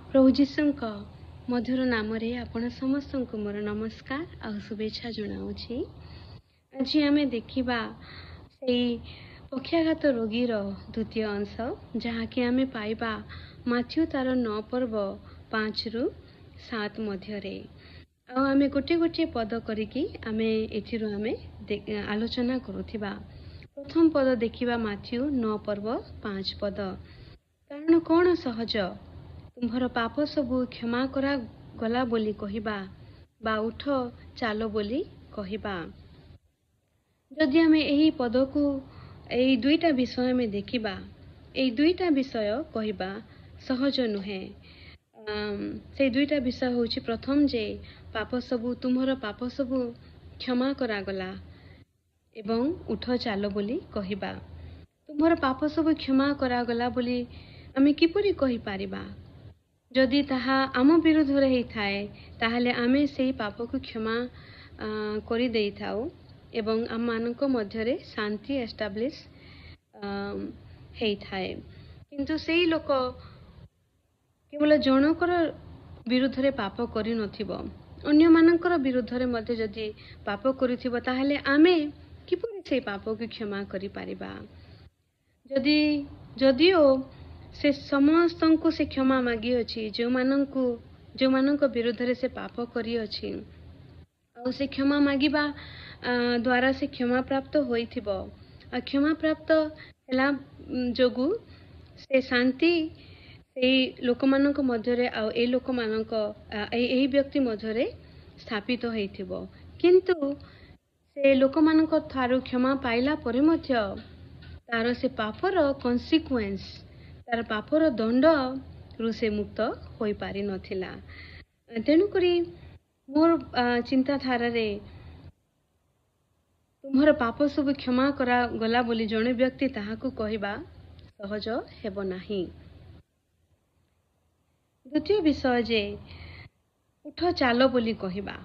प्रभु जीशुଙ୍କ मधुर नामରେ ଆପଣ ସମସ୍ତଙ୍କୁ ମୋର ନମସ୍କାର ଆଉ ଶୁଭେଚ୍ଛା ଜଣାଉଛି। ଆଜି ଆମେ ଦେଖିବା ସେଇ ପକ୍ଷାଘାତ ରୋଗୀର ଦ୍ୱିତୀୟ ଅଂଶ, ଯାହାକି ଆମେ ପାଇବା ମାଥ୍ୟୁ ତାର 9 ପର୍ବ 5ରୁ 7 ମଧ୍ୟରେ। ଆଉ ଆମେ ଗୋଟିଏ ଗୋଟିଏ ପଦ କରିକି ଆମେ ଏଥିରୁ ଆମେ ଆଲୋଚନା କରୁଥିବା। ପ୍ରଥମ ପଦ ଦେଖିବା ମାଥ୍ୟୁ 9 ପର୍ବ 5 ପଦ। କାରଣ କ'ଣ ସହଜ, ତୁମ୍ଭର ପାପ ସବୁ କ୍ଷମା କରାଗଲା ବୋଲି କହିବା ବା ଉଠ ଚାଲ ବୋଲି କହିବା। ଯଦି ଆମେ ଏହି ପଦକୁ ଏହି ଦୁଇଟା ବିଷୟ ଆମେ ଦେଖିବା, ଏହି ଦୁଇଟା ବିଷୟ କହିବା ସହଜ ନୁହେଁ। ସେଇ ଦୁଇଟା ବିଷୟ ହେଉଛି, ପ୍ରଥମ ଯେ ତୁମ୍ଭର ପାପ ସବୁ କ୍ଷମା କରାଗଲା ଏବଂ ଉଠ ଚାଲ ବୋଲି କହିବା। ତୁମ୍ଭର ପାପ ସବୁ କ୍ଷମା କରାଗଲା ବୋଲି ଆମେ କିପରି କହିପାରିବା? ଯଦି ତାହା ଆମ ବିରୁଦ୍ଧରେ ହେଇଥାଏ, ତାହେଲେ ଆମେ ସେହି ପାପକୁ କ୍ଷମା କରିଦେଇଥାଉ ଏବଂ ଆମମାନଙ୍କ ମଧ୍ୟରେ ଶାନ୍ତି ଏଷ୍ଟାବ୍ଲିଶ୍ ହେଇଥାଏ। କିନ୍ତୁ ସେଇ ଲୋକ କେବଳ ଜଣଙ୍କର ବିରୁଦ୍ଧରେ ପାପ କରିନଥିବ, ଅନ୍ୟମାନଙ୍କର ବିରୁଦ୍ଧରେ ମଧ୍ୟ ଯଦି ପାପ କରିଥିବ, ତାହେଲେ ଆମେ କିପରି ସେଇ ପାପକୁ କ୍ଷମା କରିପାରିବା? ଯଦିଓ ସେ ସମସ୍ତଙ୍କୁ ସେ କ୍ଷମା ମାଗିଅଛି, ଯେଉଁମାନଙ୍କ ବିରୁଦ୍ଧରେ ସେ ପାପ କରିଅଛି, ଆଉ ସେ କ୍ଷମା ମାଗିବା ଦ୍ୱାରା ସେ କ୍ଷମା ପ୍ରାପ୍ତ ହୋଇଥିବ। ଆଉ କ୍ଷମା ପ୍ରାପ୍ତ ହେଲା ଯୋଗୁଁ ସେ ଶାନ୍ତି ସେଇ ଲୋକମାନଙ୍କ ମଧ୍ୟରେ ଆଉ ଏହି ବ୍ୟକ୍ତି ମଧ୍ୟରେ ସ୍ଥାପିତ ହେଇଥିବ। କିନ୍ତୁ ସେ ଲୋକମାନଙ୍କ ଠାରୁ କ୍ଷମା ପାଇଲା ପରେ ମଧ୍ୟ ତାର ସେ ପାପର କନସିକ୍ୱେନ୍ସ, ତାର ପାପର ଦଣ୍ଡରୁ ସେ ମୁକ୍ତ ହୋଇପାରିନଥିଲା। ତେଣୁକରି ମୋର ଚିନ୍ତାଧାରାରେ ତୁମ୍ଭର ପାପ ସବୁ କ୍ଷମା କରାଗଲା ବୋଲି ଜଣେ ବ୍ୟକ୍ତି ତାହାକୁ କହିବା ସହଜ ହେବ ନାହିଁ। ଦ୍ୱିତୀୟ ବିଷୟ ଯେ ଉଠ ଚାଲ ବୋଲି କହିବା,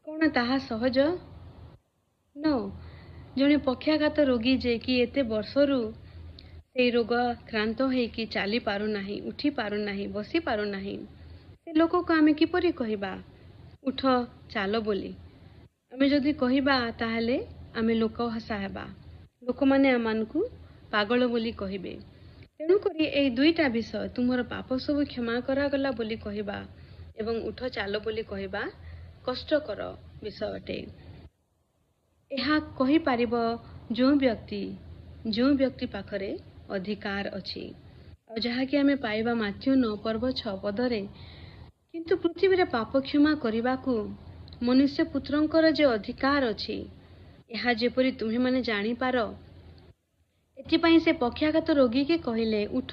କ'ଣ ତାହା ସହଜ? ଜଣେ ପକ୍ଷାଘାତ ରୋଗୀ ଯେ କି ଏତେ ବର୍ଷରୁ ସେଇ ରୋଗ ଆକ୍ରାନ୍ତ ହେଇକି ଚାଲି ପାରୁନାହିଁ, ଉଠି ପାରୁନାହିଁ, ବସି ପାରୁନାହିଁ, ସେ ଲୋକକୁ ଆମେ କିପରି କହିବା ଉଠ ଚାଲ ବୋଲି? ଆମେ ଯଦି କହିବା ତାହେଲେ ଆମେ ଲୋକ ହସା ହେବା, ଲୋକମାନେ ଆମମାନଙ୍କୁ ପାଗଳ ବୋଲି କହିବେ। ତେଣୁକରି ଏହି ଦୁଇଟା ବିଷୟ, ତୁମର ପାପ ସବୁ କ୍ଷମା କରାଗଲା ବୋଲି କହିବା ଏବଂ ଉଠ ଚାଲ ବୋଲି କହିବା କଷ୍ଟକର ବିଷୟ ଅଟେ। ଏହା କହିପାରିବ ଯେଉଁ ବ୍ୟକ୍ତି ପାଖରେ ଅଧିକାର ଅଛି, ଆଉ ଯାହାକି ଆମେ ପାଇବା ମାଥ୍ୟୁ 9 ପର୍ବ 6 ପଦରେ। କିନ୍ତୁ ପୃଥିବୀରେ ପାପ କ୍ଷମା କରିବାକୁ ମନୁଷ୍ୟ ପୁତ୍ରଙ୍କର ଯେ ଅଧିକାର ଅଛି, ଏହା ଯେପରି ତୁମ୍ଭେମାନେ ଜାଣିପାର, ଏଥିପାଇଁ ସେ ପକ୍ଷାଘାତ ରୋଗୀକି କହିଲେ, ଉଠ,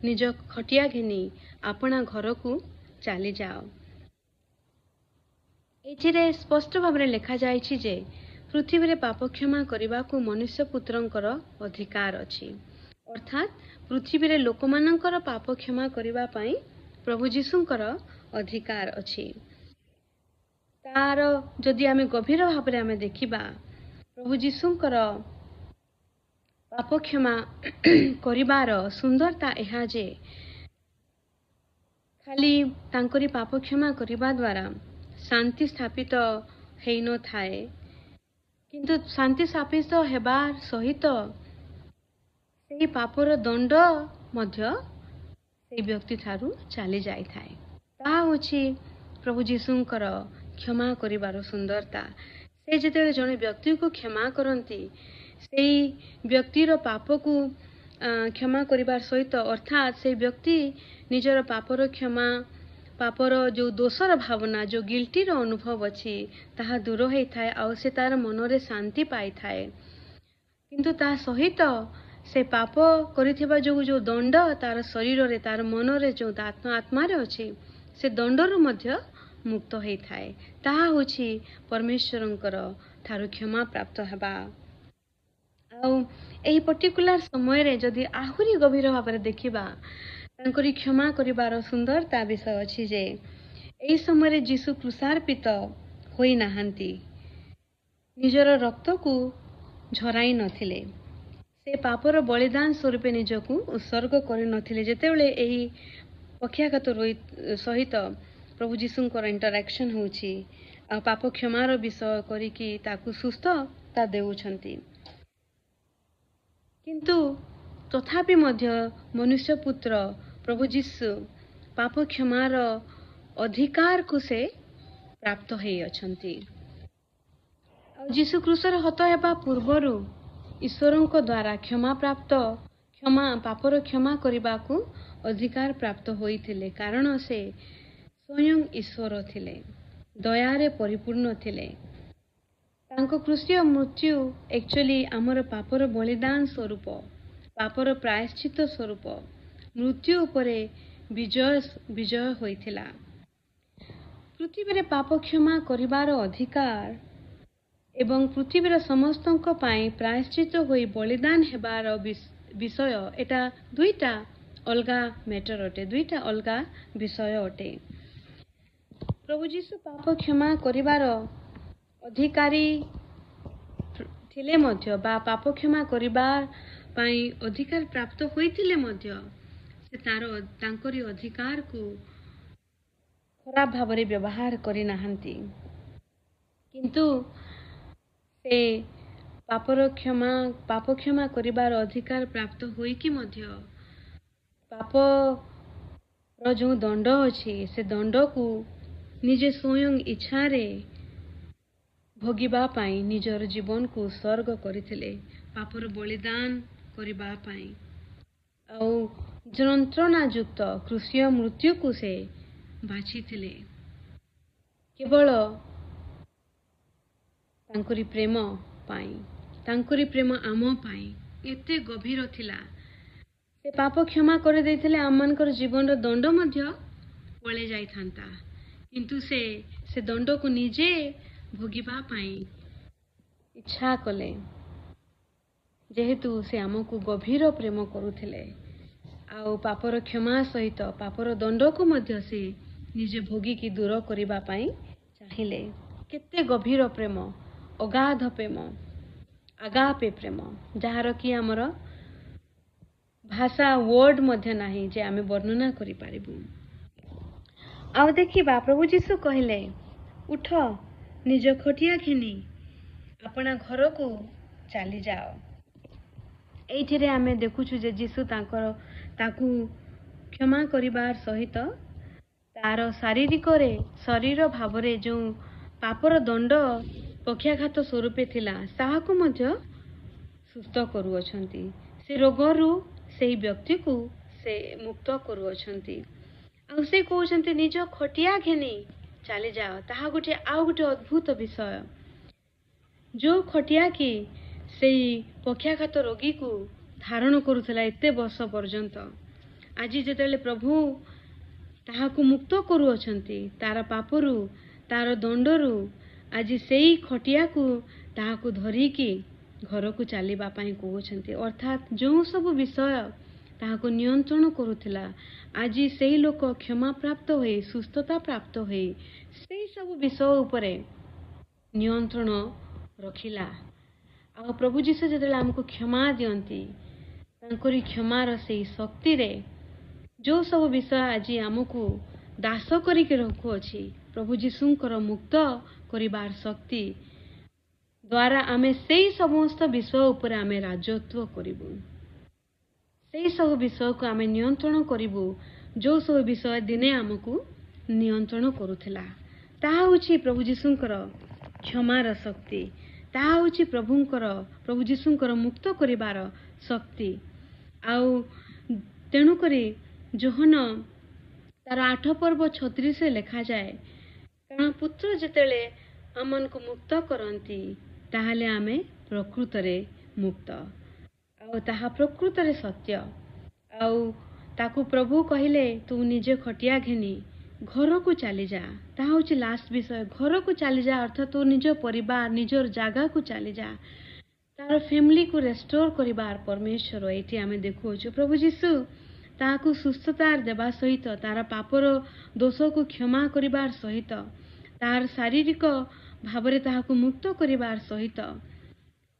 ନିଜ ଖଟିଆ ଘେନି ଆପଣା ଘରକୁ ଚାଲିଯାଅ। ଏଥିରେ ସ୍ପଷ୍ଟ ଭାବରେ ଲେଖାଯାଇଛି ଯେ ପୃଥିବୀରେ ପାପ କ୍ଷମା କରିବାକୁ ମନୁଷ୍ୟ ପୁତ୍ରଙ୍କର ଅଧିକାର ଅଛି। ଅର୍ଥାତ୍ ପୃଥିବୀରେ ଲୋକମାନଙ୍କର ପାପ କ୍ଷମା କରିବା ପାଇଁ ପ୍ରଭୁ ଯୀଶୁଙ୍କର ଅଧିକାର ଅଛି। ତାର ଯଦି ଆମେ ଗଭୀର ଭାବରେ ଆମେ ଦେଖିବା, ପ୍ରଭୁ ଯୀଶୁଙ୍କର ପାପ କ୍ଷମା କରିବାର ସୁନ୍ଦରତା ଏହା ଯେ ଖାଲି ତାଙ୍କରି ପାପ କ୍ଷମା କରିବା ଦ୍ୱାରା ଶାନ୍ତି ସ୍ଥାପିତ ହେଇନଥାଏ, କିନ୍ତୁ ଶାନ୍ତି ସ୍ଥାପିତ ହେବା ସହିତ ସେହି ପାପର ଦଣ୍ଡ ମଧ୍ୟ ସେହି ବ୍ୟକ୍ତି ଠାରୁ ଚାଲି ଯାଇଥାଏ। ତାହା ହେଉଛି ପ୍ରଭୁ ଯୀଶୁଙ୍କର କ୍ଷମା କରିବାର ସୁନ୍ଦରତା। ସେ ଯେତେବେଳେ ଜଣେ ବ୍ୟକ୍ତିକୁ କ୍ଷମା କରନ୍ତି, ସେଇ ବ୍ୟକ୍ତିର ପାପକୁ କ୍ଷମା କରିବା ସହିତ, ଅର୍ଥାତ୍ ସେଇ ବ୍ୟକ୍ତି ନିଜର ପାପର ଯେଉଁ ଦୋଷର ଭାବନା, ଯେଉଁ ଗିଲ୍ଟିର ଅନୁଭବ ଅଛି, ତାହା ଦୂର ହେଇଥାଏ ଆଉ ସେ ତାର ମନରେ ଶାନ୍ତି ପାଇଥାଏ। କିନ୍ତୁ ତା ସହିତ ସେ ପାପ କରିଥିବା ଯୋଗୁଁ ଯେଉଁ ଦଣ୍ଡ ତାର ଶରୀରରେ, ତାର ମନରେ, ଯେଉଁ ଆତ୍ମାରେ ଅଛି, ସେ ଦଣ୍ଡରୁ ମଧ୍ୟ ମୁକ୍ତ ହେଇଥାଏ। ତାହା ହେଉଛି ପରମେଶ୍ୱରଙ୍କର ଠାରୁ କ୍ଷମା ପ୍ରାପ୍ତ ହେବା। ଆଉ ଏହି ପର୍ଟିକୁଲାର ସମୟରେ ଯଦି ଆହୁରି ଗଭୀର ଭାବରେ ଦେଖିବା, ତାଙ୍କରି କ୍ଷମା କରିବାର ସୁନ୍ଦରତା ବିଷୟ ଅଛି ଯେ ଏହି ସମୟରେ ଯୀଶୁ କ୍ରୁଶାର୍ପିତ ହୋଇନାହାନ୍ତି, ନିଜର ରକ୍ତକୁ ଝରାଇ ନଥିଲେ, ସେ ପାପର ବଳିଦାନ ସ୍ୱରୂପେ ନିଜକୁ ଉତ୍ସର୍ଗ କରିନଥିଲେ। ଯେତେବେଳେ ଏହି ପକ୍ଷାଘାତ ସହିତ ପ୍ରଭୁ ଯୀଶୁଙ୍କର ଇଣ୍ଟରାକ୍ସନ୍ ହେଉଛି ଆଉ ପାପ କ୍ଷମାର ବିଷୟ କରିକି ତାକୁ ସୁସ୍ଥତା ଦେଉଛନ୍ତି। କିନ୍ତୁ ତଥାପି ମଧ୍ୟ ମନୁଷ୍ୟ ପୁତ୍ର ପ୍ରଭୁ ଯୀଶୁ ପାପ କ୍ଷମାର ଅଧିକାରକୁ ସେ ପ୍ରାପ୍ତ ହେଇଅଛନ୍ତି। ଆଉ ଯୀଶୁ କ୍ରୁଶରେ ହତ ହେବା ପୂର୍ବରୁ ଈଶ୍ୱରଙ୍କ ଦ୍ୱାରା ପାପର କ୍ଷମା କରିବାକୁ ଅଧିକାର ପ୍ରାପ୍ତ ହୋଇଥିଲେ, କାରଣ ସେ ସ୍ୱୟଂ ଈଶ୍ୱର ଥିଲେ, ଦୟାରେ ପରିପୂର୍ଣ୍ଣ ଥିଲେ। ତାଙ୍କ କ୍ରୁଶୀୟ ମୃତ୍ୟୁ ଆକ୍ଚୁଆଲି ଆମର ପାପର ବଳିଦାନ ସ୍ୱରୂପ, ପାପର ପ୍ରାୟଶ୍ଚିତ ସ୍ୱରୂପ ମୃତ୍ୟୁ ଉପରେ ବିଜୟ ହୋଇଥିଲା। ପୃଥିବୀରେ ପାପ କ୍ଷମା କରିବାର ଅଧିକାର ଏବଂ ପୃଥିବୀର ସମସ୍ତଙ୍କ ପାଇଁ ପ୍ରାୟଶ୍ଚିତ ହୋଇ ବଳିଦାନ ହେବାର ବିଷୟ, ଏଟା ଦୁଇଟା ଅଲଗା ମ୍ୟାଟର ଅଟେ, ଦୁଇଟା ଅଲଗା ବିଷୟ ଅଟେ। ପ୍ରଭୁ ଯୀଶୁ ପାପ କ୍ଷମା କରିବାର ଅଧିକାରୀ ଥିଲେ ମଧ୍ୟ ବା ପାପ କ୍ଷମା କରିବା ପାଇଁ ଅଧିକାର ପ୍ରାପ୍ତ ହୋଇଥିଲେ ମଧ୍ୟ ସେ ତାଙ୍କରି ଅଧିକାରକୁ ଖରାପ ଭାବରେ ବ୍ୟବହାର କରିନାହାନ୍ତି। କିନ୍ତୁ ସେ ପାପ କ୍ଷମା କରିବାର ଅଧିକାର ପ୍ରାପ୍ତ ହୋଇକି ମଧ୍ୟ ପାପର ଯେଉଁ ଦଣ୍ଡ ଅଛି ସେ ଦଣ୍ଡକୁ ନିଜେ ସ୍ୱୟଂ ଇଚ୍ଛାରେ ଭୋଗିବା ପାଇଁ ନିଜର ଜୀବନକୁ ଉତ୍ସର୍ଗ କରିଥିଲେ, ପାପର ବଳିଦାନ କରିବା ପାଇଁ। ଆଉ ଯନ୍ତ୍ରଣାଯୁକ୍ତ କ୍ରୁଶୀୟ ମୃତ୍ୟୁକୁ ସେ ବାଛିଥିଲେ କେବଳ ତାଙ୍କରି ପ୍ରେମ ପାଇଁ, ତାଙ୍କରି ପ୍ରେମ ଆମ ପାଇଁ ଏତେ ଗଭୀର ଥିଲା। ସେ ପାପ କ୍ଷମା କରିଦେଇଥିଲେ, ଆମମାନଙ୍କର ଜୀବନର ଦଣ୍ଡ ମଧ୍ୟ ପଳେଇ ଯାଇଥାନ୍ତା, କିନ୍ତୁ ସେ ଦଣ୍ଡକୁ ନିଜେ ଭୋଗିବା ପାଇଁ ଇଚ୍ଛା କଲେ, ଯେହେତୁ ସେ ଆମକୁ ଗଭୀର ପ୍ରେମ କରୁଥିଲେ। ଆଉ ପାପର କ୍ଷମା ସହିତ ପାପର ଦଣ୍ଡକୁ ମଧ୍ୟ ସେ ନିଜେ ଭୋଗିକି ଦୂର କରିବା ପାଇଁ ଚାହିଁଲେ। କେତେ ଗଭୀର ପ୍ରେମ, ଅଗାଧ ପ୍ରେମ, ଆଗାପେ ପ୍ରେମ, ଯାହାର କି ଆମର ଭାଷା ୱାର୍ଡ ମଧ୍ୟ ନାହିଁ ଯେ ଆମେ ବର୍ଣ୍ଣନା କରିପାରିବୁ। ଆଉ ଦେଖିବା, ପ୍ରଭୁ ଯୀଶୁ କହିଲେ, ଉଠ, ନିଜ ଖଟିଆ ଘେନି ଆପଣା ଘରକୁ ଚାଲିଯାଅ। ଏଇଥିରେ ଆମେ ଦେଖୁଛୁ ଯେ ଯୀଶୁ ତାକୁ କ୍ଷମା କରିବା ସହିତ ତାର ଶରୀର ଭାବରେ ଯେଉଁ ପାପର ଦଣ୍ଡ ପକ୍ଷାଘାତ ସ୍ୱରୂପେ ଥିଲା ତାହାକୁ ମଧ୍ୟ ସୁସ୍ଥ କରୁଅଛନ୍ତି। ସେ ରୋଗରୁ ସେହି ବ୍ୟକ୍ତିକୁ ସେ ମୁକ୍ତ କରୁଅଛନ୍ତି। ଆଉ ସେ କହୁଛନ୍ତି ନିଜ ଖଟିଆ ଘେନି ଚାଲିଯାଅ। ତାହା ଆଉ ଗୋଟେ ଅଦ୍ଭୁତ ବିଷୟ। ଯେଉଁ ଖଟିଆ କି ସେଇ ପକ୍ଷାଘାତ ରୋଗୀକୁ ଧାରଣ କରୁଥିଲା ଏତେ ବର୍ଷ ପର୍ଯ୍ୟନ୍ତ, ଆଜି ଯେତେବେଳେ ପ୍ରଭୁ ତାହାକୁ ମୁକ୍ତ କରୁଅଛନ୍ତି ତାର ପାପରୁ, ତାର ଦଣ୍ଡରୁ, ଆଜି ସେଇ ଖଟିଆକୁ ତାହାକୁ ଧରିକି ଘରକୁ ଚାଲିବା ପାଇଁ କହୁଛନ୍ତି। ଅର୍ଥାତ୍ ଯେଉଁ ସବୁ ବିଷୟ ତାହାକୁ ନିୟନ୍ତ୍ରଣ କରୁଥିଲା, ଆଜି ସେହି ଲୋକ କ୍ଷମାପ୍ରାପ୍ତ ହୋଇ, ସୁସ୍ଥତା ପ୍ରାପ୍ତ ହୋଇ ସେହି ସବୁ ବିଷୟ ଉପରେ ନିୟନ୍ତ୍ରଣ ରଖିଲା। ଆଉ ପ୍ରଭୁ ଯୀଶୁ ଯେତେବେଳେ ଆମକୁ କ୍ଷମା ଦିଅନ୍ତି, ତାଙ୍କରି କ୍ଷମାର ସେହି ଶକ୍ତିରେ ଯେଉଁ ସବୁ ବିଷୟ ଆଜି ଆମକୁ ଦାସ କରିକି ରଖୁଅଛି, ପ୍ରଭୁ ଯୀଶୁଙ୍କର ମୁକ୍ତ କରିବାର ଶକ୍ତି ଦ୍ୱାରା ଆମେ ସେହି ସମସ୍ତ ବିଷୟ ଉପରେ ଆମେ ରାଜତ୍ୱ କରିବୁ। ସେହି ସବୁ ବିଷୟକୁ ଆମେ ନିୟନ୍ତ୍ରଣ କରିବୁ, ଯେଉଁ ସବୁ ବିଷୟ ଦିନେ ଆମକୁ ନିୟନ୍ତ୍ରଣ କରୁଥିଲା। ତାହା ହେଉଛି ପ୍ରଭୁ ଯୀଶୁଙ୍କର କ୍ଷମାର ଶକ୍ତି। ତାହା ହେଉଛି ପ୍ରଭୁ ଯୀଶୁଙ୍କର ମୁକ୍ତ କରିବାର ଶକ୍ତି। ଆଉ ତେଣୁକରି ଯୋହନ ତାର 8:36 ଲେଖାଯାଏ, କାରଣ ପୁତ୍ର ଯେତେବେଳେ ଆମମାନଙ୍କୁ ମୁକ୍ତ କରନ୍ତି ତାହେଲେ ଆମେ ପ୍ରକୃତରେ ମୁକ୍ତ। ଆଉ ତାହା ପ୍ରକୃତରେ ସତ୍ୟ। ଆଉ ତାକୁ ପ୍ରଭୁ କହିଲେ, ତୁ ନିଜ ଖଟିଆ ଘେନି ଘରକୁ ଚାଲିଯା। ତାହା ହେଉଛି ଲାଷ୍ଟ ବିଷୟ। ଘରକୁ ଚାଲିଯା ଅର୍ଥାତ୍ ତୁ ନିଜ ପରିବାର, ନିଜର ଜାଗାକୁ ଚାଲିଯା। ତାର ଫ୍ୟାମିଲିକୁ ରେଷ୍ଟୋର କରିବାର ପରମେଶ୍ୱର ଏଇଠି ଆମେ ଦେଖୁଅଛୁ। ପ୍ରଭୁ ଯୀଶୁ ତାହାକୁ ସୁସ୍ଥତା ଦେବା ସହିତ, ତାର ପାପର ଦୋଷକୁ କ୍ଷମା କରିବାର ସହିତ, ତାର ଶାରୀରିକ ଭାବରେ ତାହାକୁ ମୁକ୍ତ କରିବାର ସହିତ,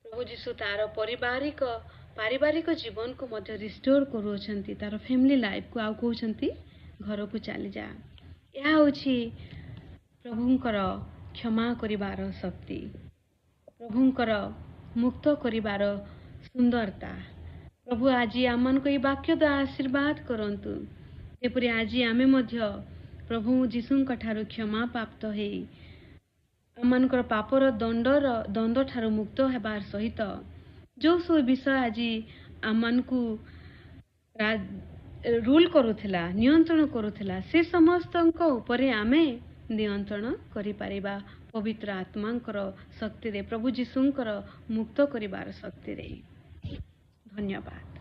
ପ୍ରଭୁ ଯୀଶୁ ତାର ପାରିବାରିକ ଜୀବନକୁ ମଧ୍ୟ ରିଷ୍ଟୋର କରୁଅଛନ୍ତି, ତାର ଫ୍ୟାମିଲି ଲାଇଫକୁ। ଆଉ କହୁଛନ୍ତି ଘରକୁ ଚାଲିଯା। ଏହା ହେଉଛି ପ୍ରଭୁଙ୍କର କ୍ଷମା କରିବାର ଶକ୍ତି, ପ୍ରଭୁଙ୍କର ମୁକ୍ତ କରିବାର ସୁନ୍ଦରତା। ପ୍ରଭୁ ଆଜି ଆମମାନଙ୍କୁ ଏହି ବାକ୍ୟ ଦ୍ୱାରା ଆଶୀର୍ବାଦ କରନ୍ତୁ, ଯେପରି ଆଜି ଆମେ ମଧ୍ୟ ପ୍ରଭୁ ଯୀଶୁଙ୍କ ଠାରୁ କ୍ଷମା ପ୍ରାପ୍ତ ହେଇ ଆମମାନଙ୍କର ପାପର ଦଣ୍ଡ ଠାରୁ ମୁକ୍ତ ହେବାର ସହିତ ଯେଉଁ ସବୁ ବିଷୟ ଆଜି ଆମମାନଙ୍କୁ ରୁଲ୍ କରୁଥିଲା, ନିୟନ୍ତ୍ରଣ କରୁଥିଲା, ସେ ସମସ୍ତଙ୍କ ଉପରେ ଆମେ ନିୟନ୍ତ୍ରଣ କରିପାରିବା ପବିତ୍ର ଆତ୍ମାଙ୍କର ଶକ୍ତିରେ, ପ୍ରଭୁ ଯୀଶୁଙ୍କର ମୁକ୍ତ କରିବାର ଶକ୍ତିରେ। ଧନ୍ୟବାଦ।